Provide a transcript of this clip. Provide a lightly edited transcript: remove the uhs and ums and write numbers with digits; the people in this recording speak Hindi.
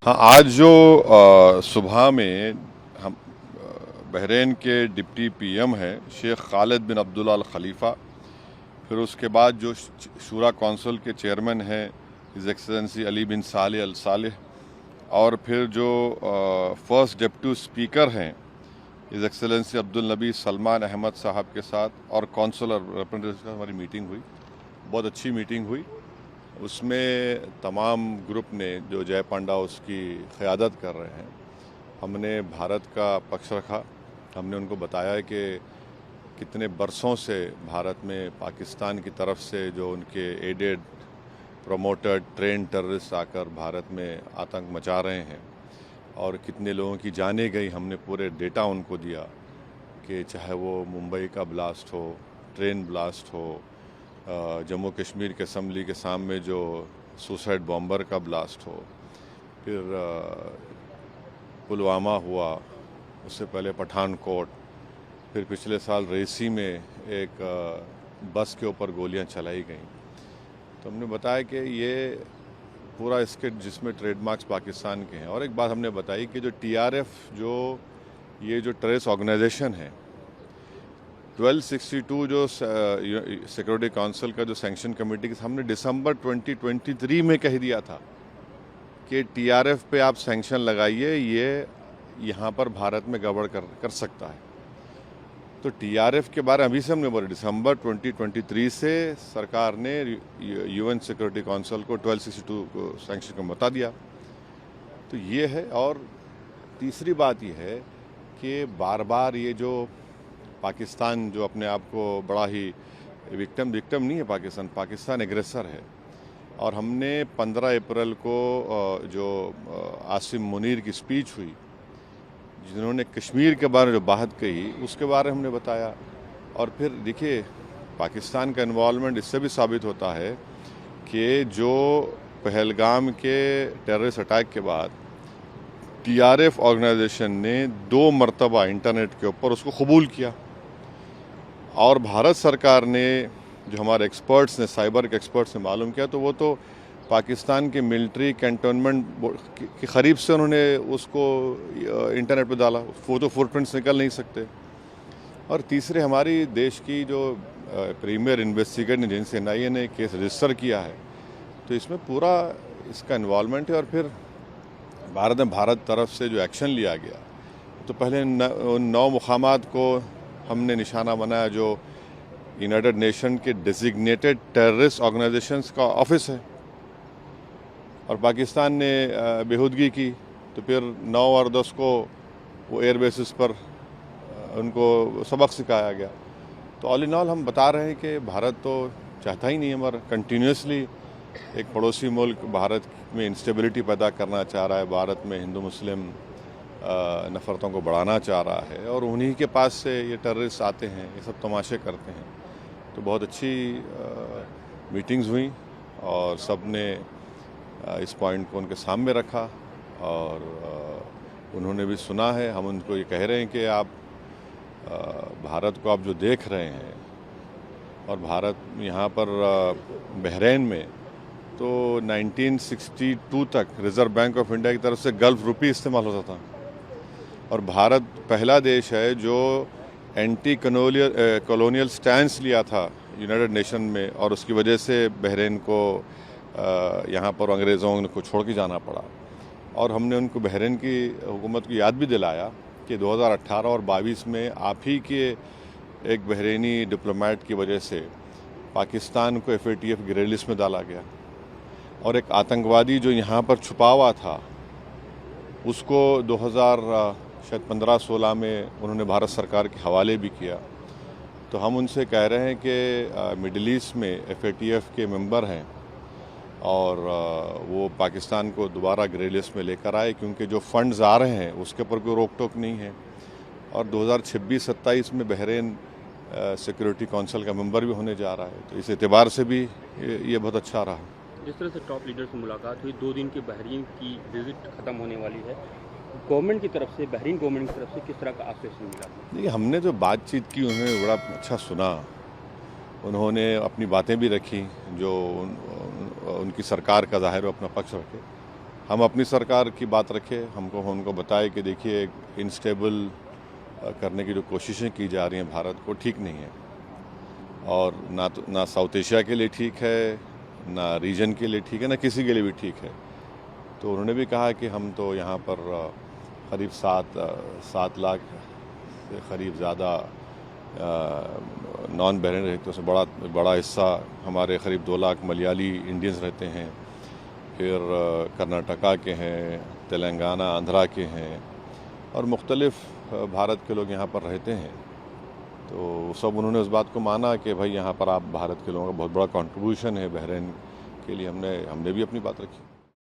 हाँ, आज जो सुबह में हम बहरीन के डिप्टी पीएम हैं शेख खालिद बिन अब्दुल्ला अल खलीफा, फिर उसके बाद जो शूरा कौंसिल के चेयरमैन हैं हिज एक्सेलेंसी अली बिन सालेह अल सालेह, और फिर जो फर्स्ट डिप्टी स्पीकर हैं हिज एक्सेलेंसी अब्दुल नबी सलमान अहमद साहब के साथ और कौंसलर रिप्रेजेंटेटिव की हमारी मीटिंग हुई। बहुत अच्छी मीटिंग हुई। उसमें तमाम ग्रुप ने जो जय पांडा उसकी क़यादत कर रहे हैं, हमने भारत का पक्ष रखा। हमने उनको बताया कि कितने बरसों से भारत में पाकिस्तान की तरफ से जो उनके एडेड प्रमोटेड ट्रेन टेररिस्ट आकर भारत में आतंक मचा रहे हैं और कितने लोगों की जानें गई। हमने पूरे डेटा उनको दिया कि चाहे वो मुंबई का ब्लास्ट हो, ट्रेन ब्लास्ट हो, जम्मू कश्मीर के असम्बली के सामने जो सुसाइड बॉम्बर का ब्लास्ट हो, फिर पुलवामा हुआ, उससे पहले पठानकोट, फिर पिछले साल रेसी में एक बस के ऊपर गोलियां चलाई गईं। तो हमने बताया कि ये पूरा स्किट जिसमें ट्रेडमार्क्स पाकिस्तान के हैं। और एक बात हमने बताई कि जो टीआरएफ ये जो टेररिस्ट ऑर्गेनाइजेशन है, 1262 जो सिक्योरिटी काउंसिल का जो सैंक्शन कमेटी के हमने दिसंबर 2023 में कह दिया था कि टीआरएफ पे आप सैंक्शन लगाइए, ये यहाँ पर भारत में गड़बड़ कर सकता है। तो टीआरएफ के बारे में अभी से हमने बोला, दिसंबर 2023 से सरकार ने यूएन सिक्योरिटी काउंसिल को 1262 को सैंक्शन को बता दिया। तो ये है। और तीसरी बात ये है कि बार बार ये जो पाकिस्तान जो अपने आप को बड़ा ही विक्टिम नहीं है, पाकिस्तान एग्रेसर है। और हमने 15 अप्रैल को जो आसिम मुनीर की स्पीच हुई, जिन्होंने कश्मीर के बारे में जो बात कही, उसके बारे में हमने बताया। और फिर देखिए, पाकिस्तान का इन्वॉल्वमेंट इससे भी साबित होता है कि जो पहलगाम के टेररिस्ट अटैक के बाद टीआरएफ ऑर्गेनाइजेशन ने 2 मरतबा इंटरनेट के ऊपर उसको कबूल किया, और भारत सरकार ने, जो हमारे एक्सपर्ट्स ने, साइबर के एक्सपर्ट्स ने मालूम किया, तो वो तो पाकिस्तान के मिलिट्री कैंटोनमेंट के करीब से उन्होंने उसको इंटरनेट पे डाला। वो तो फुटप्रिंट्स निकल नहीं सकते। और तीसरे, हमारी देश की जो प्रीमियर इन्वेस्टिगेटिंग एजेंसी एनआईए ने केस रजिस्टर किया है, तो इसमें पूरा इसका इन्वॉल्वमेंट है। और फिर भारत तरफ से जो एक्शन लिया गया, तो पहले उन 9 मुकामात को हमने निशाना बनाया जो यूनाइटेड नेशन के डेजिग्नेटेड टेररिस्ट ऑर्गेनाइजेशंस का ऑफिस है, और पाकिस्तान ने बेहूदगी की। तो फिर 9 और 10 को वो एयर बेसिस पर उनको सबक सिखाया गया। तो ऑल इन ऑल हम बता रहे हैं कि भारत तो चाहता ही नहीं है, मगर कंटिन्यूसली एक पड़ोसी मुल्क भारत में इंस्टेबिलिटी पैदा करना चाह रहा है, भारत में हिंदू मुस्लिम नफ़रतों को बढ़ाना चाह रहा है, और उन्हीं के पास से ये टेररिस्ट आते हैं, ये सब तमाशे करते हैं। तो बहुत अच्छी मीटिंग्स हुई और सब ने इस पॉइंट को उनके सामने रखा, और उन्होंने भी सुना है। हम उनको ये कह रहे हैं कि आप भारत को आप जो देख रहे हैं, और भारत यहाँ पर बहरीन में तो 1962 तक रिज़र्व बैंक ऑफ इंडिया की तरफ से गल्फ रुपी इस्तेमाल होता था, और भारत पहला देश है जो एंटी कॉलोनियल स्टैंस लिया था यूनाइटेड नेशन में, और उसकी वजह से बहरीन को यहाँ पर अंग्रेज़ों को छोड़ के जाना पड़ा। और हमने उनको बहरीन की हुकूमत को याद भी दिलाया कि 2018 और 22 में आप ही के एक बहरीनी डिप्लोमेट की वजह से पाकिस्तान को FATF ग्रे लिस्ट में डाला गया, और एक आतंकवादी जो यहाँ पर छुपा हुआ था उसको 2015-16 में उन्होंने भारत सरकार के हवाले भी किया। तो हम उनसे कह रहे हैं कि मिडिल ईस्ट में FATF के मेंबर हैं, और वो पाकिस्तान को दोबारा ग्रे लिस्ट में लेकर आए, क्योंकि जो फंड्स आ रहे हैं उसके ऊपर कोई रोक टोक नहीं है। और 2026-27 में बहरीन सिक्योरिटी काउंसिल का मेंबर भी होने जा रहा है। तो इस एतबार से भी ये बहुत अच्छा रहा। जिस तरह से टॉप लीडर से मुलाकात हुई, 2 दिन की बहरीन की विजिट ख़त्म होने वाली है, गवर्नमेंट की तरफ से, बहरीन गवर्नमेंट की तरफ से किस तरह का आश्वासन मिला? देखिए, हमने जो बातचीत की उन्होंने बड़ा अच्छा सुना, उन्होंने अपनी बातें भी रखी जो उनकी सरकार का ज़ाहिर अपना पक्ष रखे। हम अपनी सरकार की बात रखे, उनको बताए कि देखिए इनस्टेबल करने की जो कोशिशें की जा रही हैं भारत को, ठीक नहीं है, और ना साउथ एशिया के लिए ठीक है, ना रीजन के लिए ठीक है, ना किसी के लिए भी ठीक है। तो उन्होंने भी कहा कि हम तो यहाँ पर करीब 7 लाख से करीब ज़्यादा नॉन बहरीन रहते हैं, उसमें बड़ा हिस्सा हमारे करीब 2 लाख मलयाली इंडियंस रहते हैं, फिर कर्नाटका के हैं, तेलंगाना आंध्रा के हैं, और मुख्तलिफ भारत के लोग यहाँ पर रहते हैं। तो सब उन्होंने उस बात को माना कि भाई यहाँ पर आप भारत के लोगों का बहुत बड़ा कंट्रीब्यूशन है बहरीन के लिए। हमने भी अपनी बात रखी।